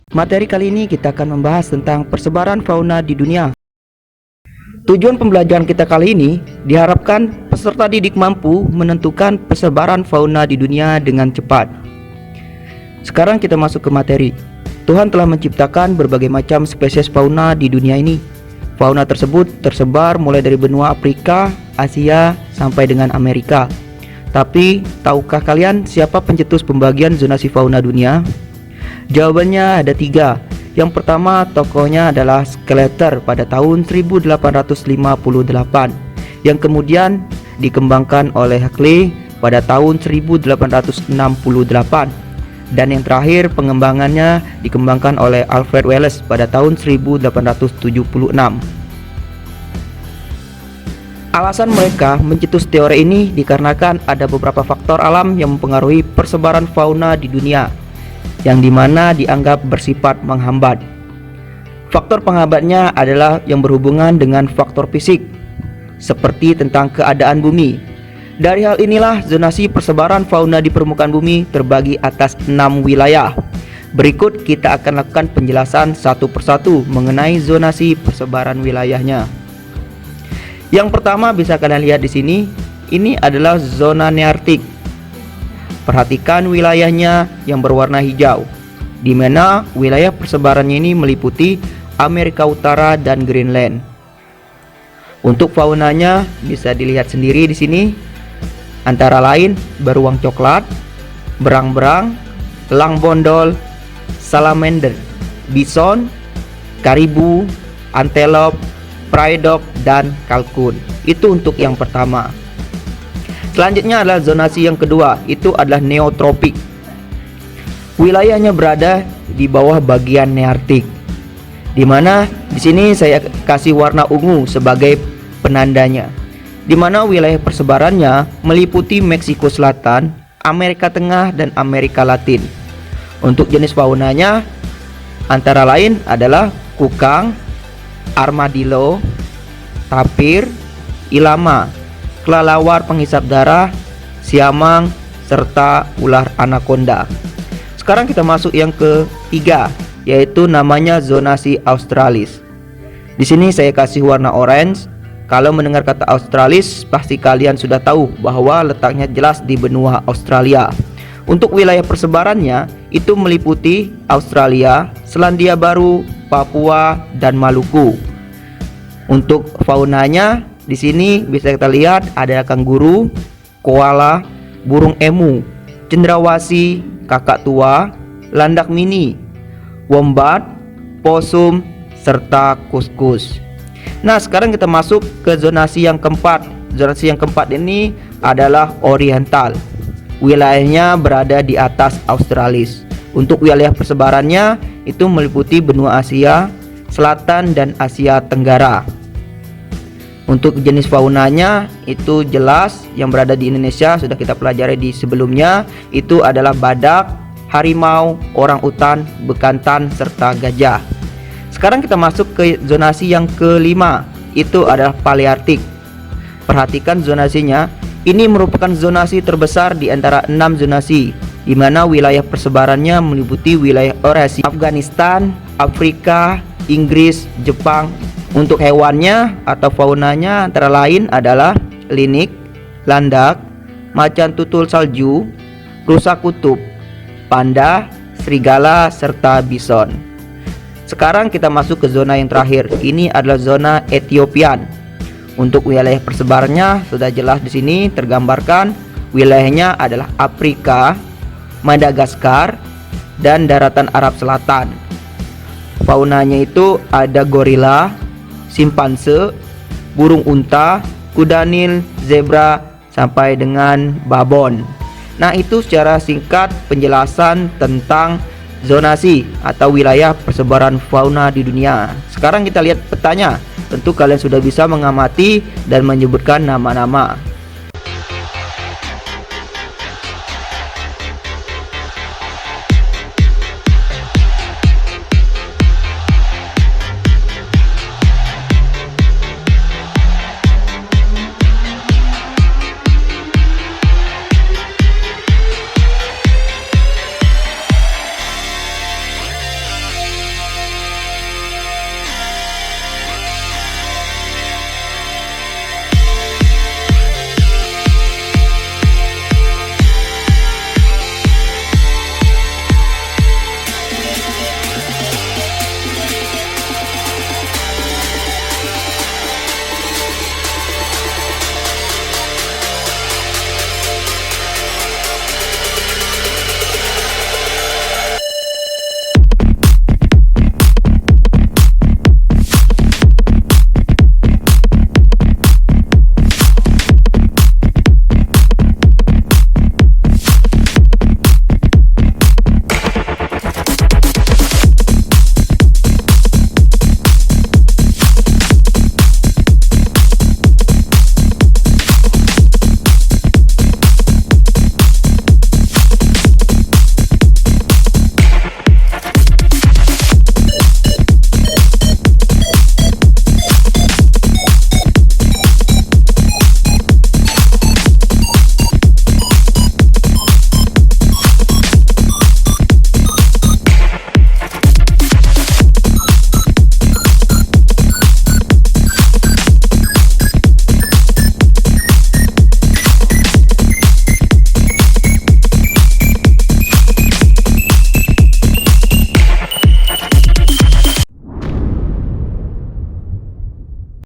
Materi kali ini kita akan membahas tentang persebaran fauna di dunia. Tujuan pembelajaran kita kali ini diharapkan peserta didik mampu menentukan persebaran fauna di dunia dengan cepat. Sekarang kita masuk ke materi. Tuhan telah menciptakan berbagai macam spesies fauna di dunia ini. Fauna tersebut tersebar mulai dari benua Afrika, Asia, sampai dengan Amerika. Tapi, tahukah kalian siapa pencetus pembagian zonasi fauna dunia? Jawabannya ada 3. Yang pertama, tokohnya adalah Skeletor pada tahun 1858, yang kemudian dikembangkan oleh Huxley pada tahun 1868, dan yang terakhir pengembangannya dikembangkan oleh Alfred Wallace pada tahun 1876. Alasan mereka mencetus teori ini dikarenakan ada beberapa faktor alam yang mempengaruhi persebaran fauna di dunia, yang dimana dianggap bersifat menghambat. Faktor penghambatnya adalah yang berhubungan dengan faktor fisik, seperti tentang keadaan bumi. Dari hal inilah zonasi persebaran fauna di permukaan bumi terbagi atas 6 wilayah. Berikut kita akan lakukan penjelasan satu persatu mengenai zonasi persebaran wilayahnya. Yang pertama bisa kalian lihat di sini, ini adalah zona nearktik. Perhatikan wilayahnya yang berwarna hijau, di mana wilayah persebarannya ini meliputi Amerika Utara dan Greenland. Untuk faunanya bisa dilihat sendiri di sini, antara lain beruang coklat, berang-berang, elang bondol, salamander, bison, karibu, antelop, prairie dog, dan kalkun. Itu untuk yang pertama. Selanjutnya adalah zonasi yang kedua, itu adalah neotropik. Wilayahnya berada di bawah bagian nearktik, di mana di sini saya kasih warna ungu sebagai penandanya, di mana wilayah persebarannya meliputi Meksiko Selatan, Amerika Tengah, dan Amerika Latin. Untuk jenis faunanya antara lain adalah kukang, armadillo, tapir, ilama, kelelawar penghisap darah, siamang, serta ular anaconda. Sekarang kita masuk yang ketiga, yaitu namanya zonasi australis. Di sini saya kasih warna orange. Kalau mendengar kata australis, pasti kalian sudah tahu bahwa letaknya jelas di benua Australia. Untuk wilayah persebarannya itu meliputi Australia, Selandia Baru, Papua, dan Maluku. Untuk faunanya di sini bisa kita lihat ada kanguru, koala, burung emu, cendrawasih, kakak tua, landak mini, wombat, possum, serta kuskus. Nah, sekarang kita masuk ke zonasi yang keempat. Zonasi yang keempat ini adalah oriental. Wilayahnya berada di atas australis. Untuk wilayah persebarannya itu meliputi benua Asia Selatan dan Asia Tenggara. Untuk jenis faunanya itu jelas yang berada di Indonesia sudah kita pelajari di sebelumnya, itu adalah badak, harimau, orang utan, bekantan, serta gajah. Sekarang kita masuk ke zonasi yang kelima, itu adalah palearktik. Perhatikan zonasinya, ini merupakan zonasi terbesar di antara 6 zonasi, di mana wilayah persebarannya meliputi wilayah Eurasia, Afghanistan, Afrika, Inggris, Jepang. Untuk hewannya atau faunanya antara lain adalah linik, landak, macan tutul salju, rusa kutub, panda, serigala, serta bison. Sekarang kita masuk ke zona yang terakhir. Ini adalah zona Ethiopian. Untuk wilayah persebarannya sudah jelas di sini tergambarkan. Wilayahnya adalah Afrika, Madagaskar, dan daratan Arab Selatan. Faunanya itu ada gorila, simpanse, burung unta, kuda nil, zebra, sampai dengan babon. Nah, itu secara singkat penjelasan tentang zonasi atau wilayah persebaran fauna di dunia. Sekarang kita lihat petanya. Tentu kalian sudah bisa mengamati dan menyebutkan nama-nama.